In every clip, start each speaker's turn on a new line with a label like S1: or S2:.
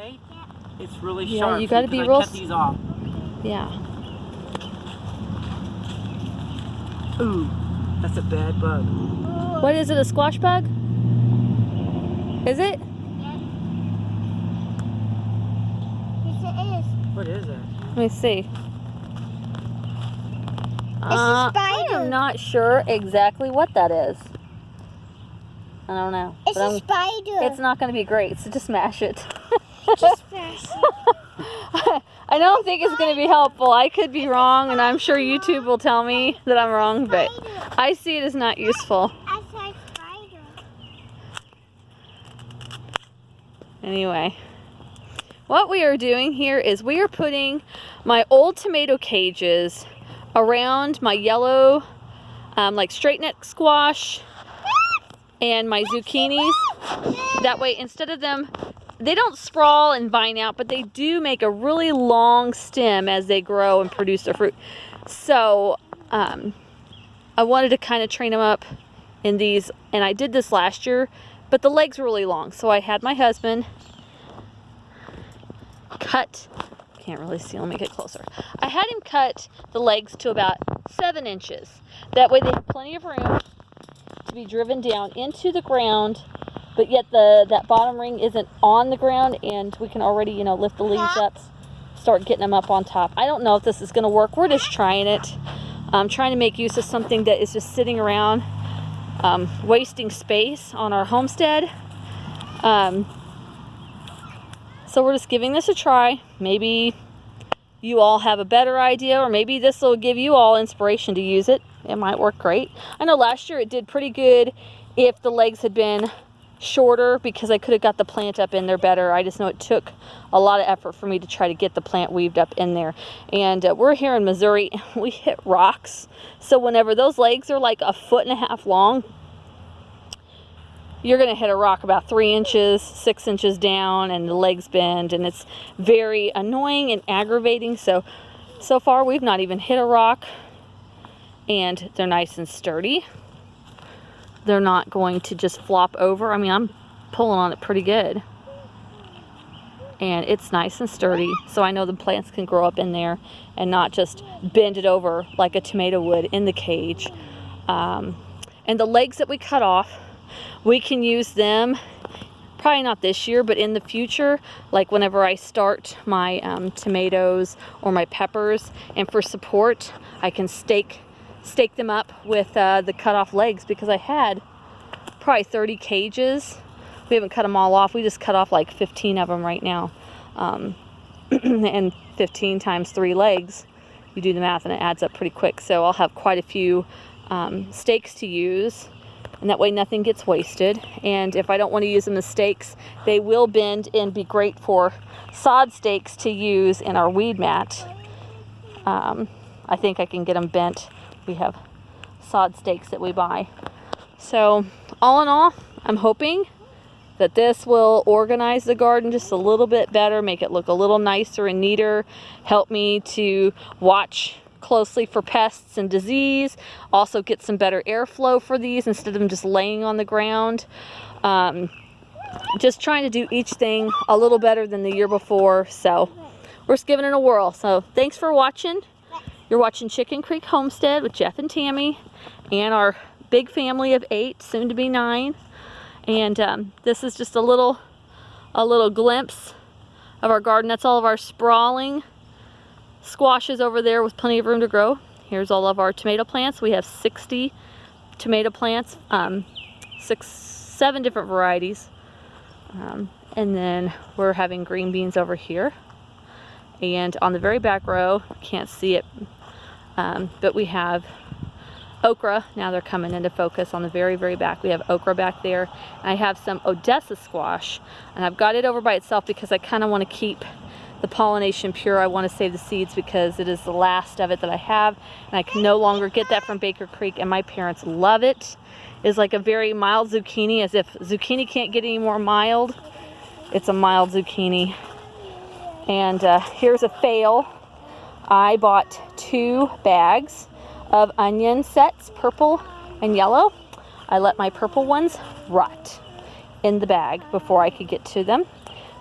S1: okay? It's really
S2: Yeah,
S1: sharp.
S2: you gotta be
S1: because
S2: real.
S1: I cut these off.
S2: Yeah.
S1: Ooh, that's a bad bug.
S2: What is it? A squash bug? Is it?
S3: Yes, it is.
S1: What is it?
S2: Let me see.
S3: It's a spider.
S2: I'm not sure exactly what that is. I don't know.
S3: It's a spider.
S2: It's not going to be great, so just smash it.
S3: Just smash it.
S2: I don't think it's going to be helpful. I could be wrong, and I'm sure YouTube will tell me that I'm wrong, but I see it as not useful.
S3: I said spider.
S2: Anyway, what we are doing here is we are putting my old tomato cages around my yellow, like straight neck squash and my zucchinis. That way, instead of them, they don't sprawl and vine out, but they do make a really long stem as they grow and produce their fruit. So I wanted to kind of train them up in these, and I did this last year, but the legs were really long. So I had my husband cut, can't really see, let me get closer. I had him cut the legs to about 7 inches. That way they have plenty of room to be driven down into the ground, but yet that bottom ring isn't on the ground, and we can already, you know, lift the leaves up, start getting them up on top. I don't know if this is going to work. We're just trying it. I'm trying to make use of something that is just sitting around, wasting space on our homestead. So we're just giving this a try. Maybe you all have a better idea, or maybe this will give you all inspiration to use it. It might work great. I know last year it did pretty good if the legs had been shorter, because I could have got the plant up in there better. I just know it took a lot of effort for me to try to get the plant weaved up in there. And we're here in Missouri, we hit rocks. So whenever those legs are like 1.5 feet long, you're gonna hit a rock about 3 inches, 6 inches down, and the legs bend, and it's very annoying and aggravating. So far we've not even hit a rock, and they're nice and sturdy. They're not going to just flop over. I mean, I'm pulling on it pretty good, and it's nice and sturdy. So I know the plants can grow up in there and not just bend it over like a tomato would in the cage. And the legs that we cut off, we can use them probably not this year, but in the future, like whenever I start my tomatoes or my peppers, and for support, I can stake them up with the cut off legs, because I had probably 30 cages. We haven't cut them all off. We just cut off like 15 of them right now. And 15 times 3 legs, you do the math and it adds up pretty quick. So I'll have quite a few stakes to use, and that way nothing gets wasted. And if I don't want to use them as stakes, they will bend and be great for sod stakes to use in our weed mat. I think I can get them bent. We have sod stakes that we buy. So all in all, I'm hoping that this will organize the garden just a little bit better, make it look a little nicer and neater, help me to watch closely for pests and disease, also get some better airflow for these instead of them just laying on the ground. Just trying to do each thing a little better than the year before. So we're just giving it a whirl. So thanks for watching. You're watching Chicken Creek Homestead with Jeff and Tammy and our big family of 8, soon to be 9. And this is just a little glimpse of our garden. That's all of our sprawling squashes over there with plenty of room to grow. Here's all of our tomato plants. We have 60 tomato plants, 7 different varieties. And then we're having green beans over here. And on the very back row, can't see it, but we have okra. Now they're coming into focus on the very, very back. We have okra back there. I have some Odessa squash, and I've got it over by itself because I kind of want to keep the pollination pure. I want to save the seeds because it is the last of it that I have, and I can no longer get that from Baker Creek, and my parents love it. It's like a very mild zucchini, as if zucchini can't get any more mild. It's a mild zucchini. And here's a fail. I bought 2 bags of onion sets, purple and yellow. I let my purple ones rot in the bag before I could get to them.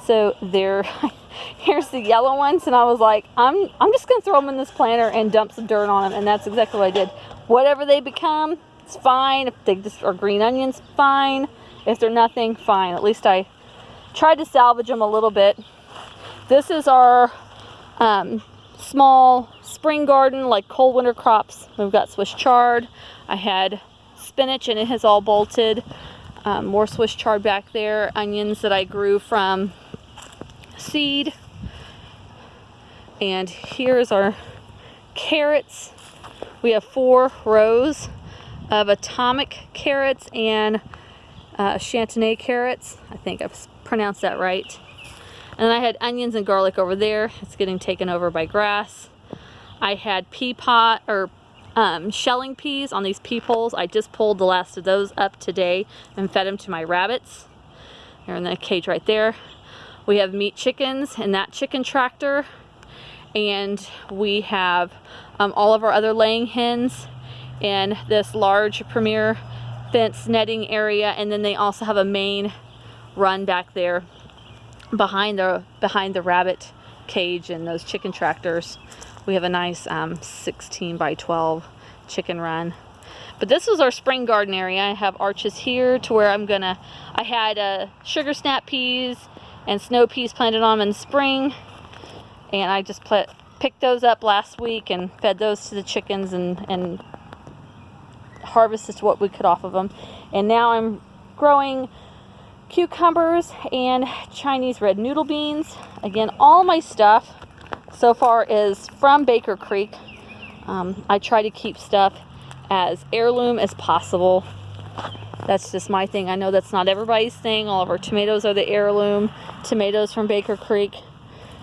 S2: So there, here's the yellow ones, and I was like, I'm just gonna throw them in this planter and dump some dirt on them, and that's exactly what I did. Whatever they become, it's fine. If they just are green onions, fine. If they're nothing, fine. At least I tried to salvage them a little bit. This is our small spring garden, like cold winter crops. We've got Swiss chard. I had spinach and it has all bolted. More Swiss chard back there. Onions that I grew from seed. And here's our carrots. We have 4 rows of atomic carrots and Chantenay carrots. I think I've pronounced that right. And I had onions and garlic over there. It's getting taken over by grass. I had pea pot or shelling peas on these pea poles. I just pulled the last of those up today and fed them to my rabbits. They're in the cage right there. We have meat chickens in that chicken tractor. And we have all of our other laying hens in this large premier fence netting area. And then they also have a main run back there behind the rabbit cage and those chicken tractors. We have a nice 16 by 12 chicken run. But this was our spring garden area. I have arches here to where I had sugar snap peas and snow peas planted on them in the spring. And I just picked those up last week and fed those to the chickens and harvested what we could off of them. And now I'm growing cucumbers and Chinese red noodle beans. Again, all my stuff so far is from Baker Creek. I try to keep stuff as heirloom as possible. That's just my thing. I know that's not everybody's thing. All of our tomatoes are the heirloom tomatoes from Baker Creek.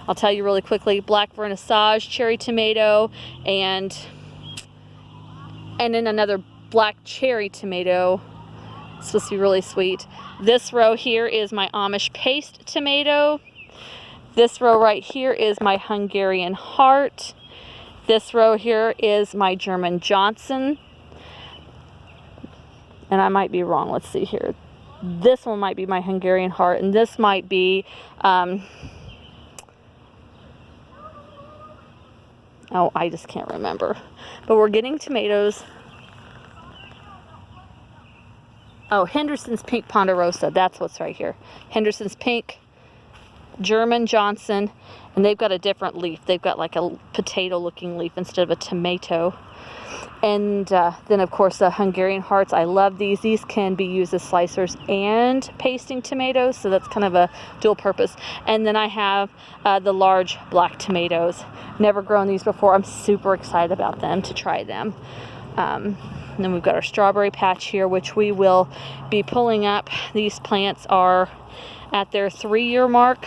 S2: I'll tell you really quickly, black vernissage cherry tomato and then another black cherry tomato. It's supposed to be really sweet. This row here is my Amish paste tomato. This row right here is my Hungarian Heart. This row here is my German Johnson. And I might be wrong. Let's see here. This one might be my Hungarian Heart, and this might be oh, I just can't remember. But we're getting tomatoes. Oh, Henderson's Pink Ponderosa. That's what's right here. Henderson's Pink, German Johnson, and they've got a different leaf. They've got like a potato-looking leaf instead of a tomato. And then, of course, the Hungarian Hearts. I love these. These can be used as slicers and pasting tomatoes, so that's kind of a dual purpose. And then I have the large black tomatoes. Never grown these before. I'm super excited about them, to try them. And then we've got our strawberry patch here, which we will be pulling up. These plants are at their 3-year mark,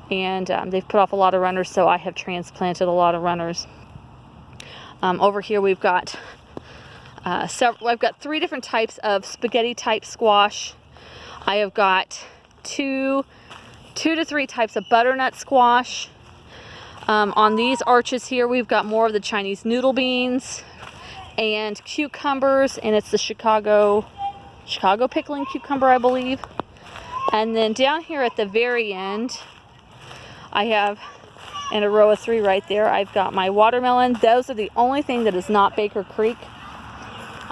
S2: and they've put off a lot of runners, so I have transplanted a lot of runners. Over here we've got I've got 3 different types of spaghetti type squash. I have got 2 to 3 types of butternut squash. On these arches here we've got more of the Chinese noodle beans and cucumbers, and it's the Chicago pickling cucumber, I believe. And then down here at the very end, I have, in a row of 3 right there, I've got my watermelon. Those are the only thing that is not Baker Creek.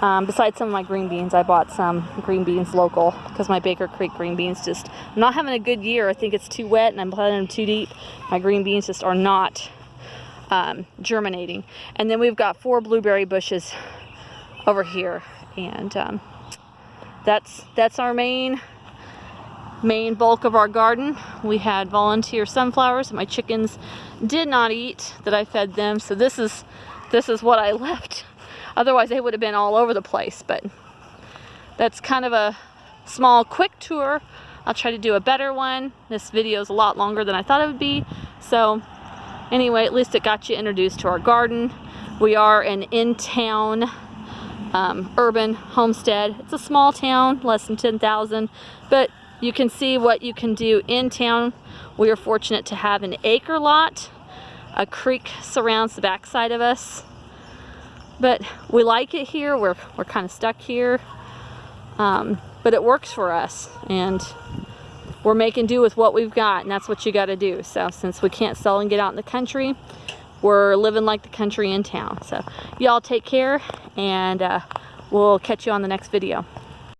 S2: Besides some of my green beans, I bought some green beans local because my Baker Creek green beans just, I'm not having a good year. I think it's too wet and I'm planting them too deep. My green beans just are not germinating. And then we've got 4 blueberry bushes over here, and that's our main bulk of our garden. We had volunteer sunflowers that my chickens did not eat, that I fed them, so this is what I left. Otherwise they would have been all over the place. But that's kind of a small quick tour. I'll try to do a better one. This video is a lot longer than I thought it would be, so anyway, at least it got you introduced to our garden. We are an in-town urban homestead. It's a small town, less than 10,000, but you can see what you can do in town. We are fortunate to have an acre lot. A creek surrounds the backside of us, but we like it here. We're kind of stuck here, but it works for us, and we're making do with what we've got, and that's what you got to do. So since we can't sell and get out in the country, we're living like the country in town. So y'all take care, and we'll catch you on the next video.